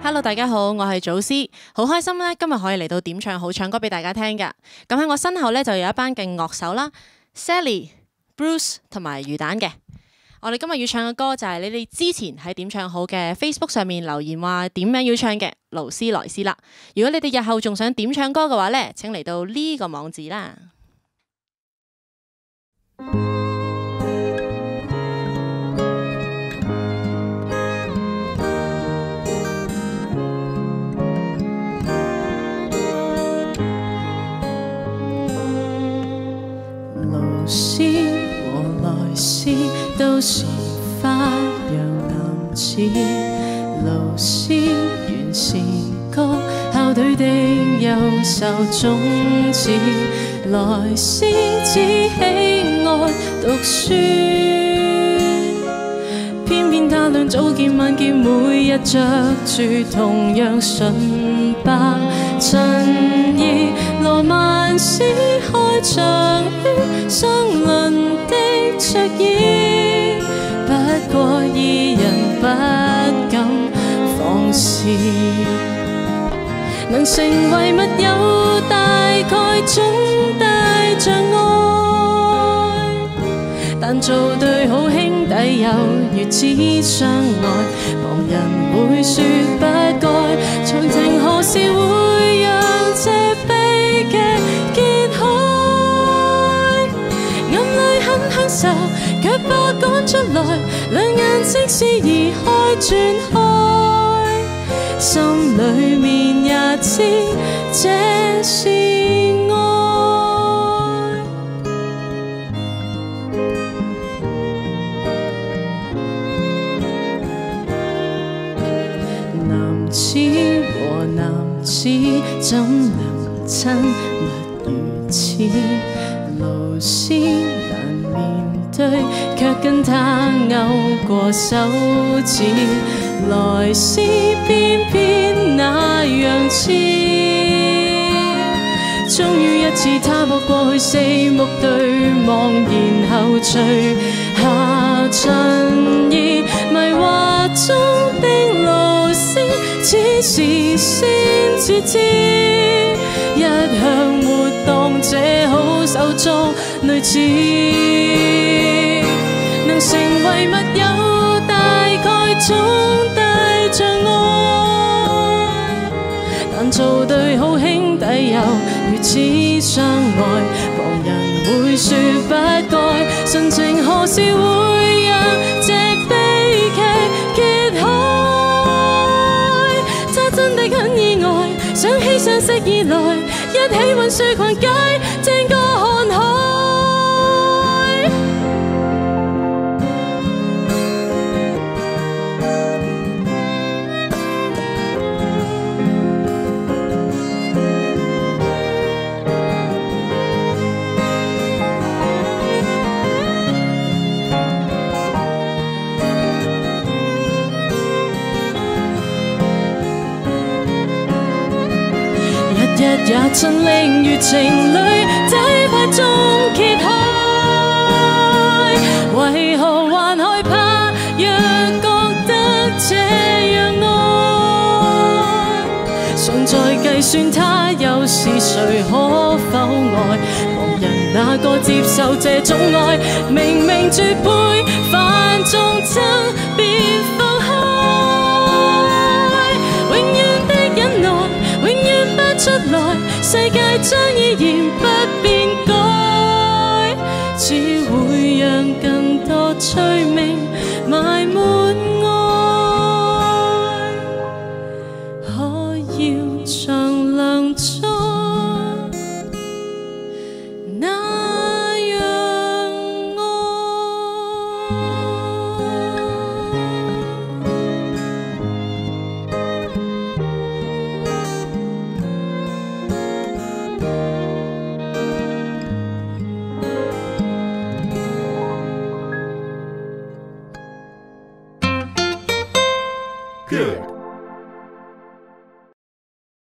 Hello， 大家好，我係祖師，好開心咧，今日可以嚟到點唱好唱歌俾大家聽㗎。咁喺我身後咧就有一班嘅樂手啦 ，Sally、Bruce 同埋魚蛋嘅。我哋今日要唱嘅歌就係你哋之前喺點唱好嘅 Facebook 上面留言話點樣要唱嘅勞斯萊斯啦。如果你哋日後仲想點唱歌嘅話咧，請嚟到呢個網址啦。勞斯和萊斯都是花樣男子，勞斯原是歌校隊的優秀種子，萊斯只喜愛讀書，偏偏他倆早見晚見，每日着住同樣純白襯衣，羅曼史開場於相鄰的桌椅，不過二人不敢放肆，能成為密友大概總帶着愛，但做對好兄弟又如此相愛，旁人會說不該，詳情何時會讓這悲劇揭開？暗裏很享受，卻怕趕出來，兩眼即使移開轉開，心裏面也知這是愛。男子和男子怎能親密如此？勞斯難面對，卻跟他勾過手指，萊斯偏偏那樣痴。終於一次他駁過去，四目對望，然後除下襯衣，迷惑中的勞斯此時先至知，一向沒當這好手足類似，能成為密友大概總帶着愛，但做對好兄弟又如此相愛，旁人會說不該，純情何時會讓這悲劇揭開？他真的很意外，想起相識以來，一起運輸逛街，正過看海。日也盡令如情侶底牌中揭開，為何還害怕？若覺得這樣愛，尚在計算他又是誰可否愛？旁人哪個接受這種愛？明明絕配，犯眾憎別放開，永遠的忍耐，永遠不出來，世界將依然不變。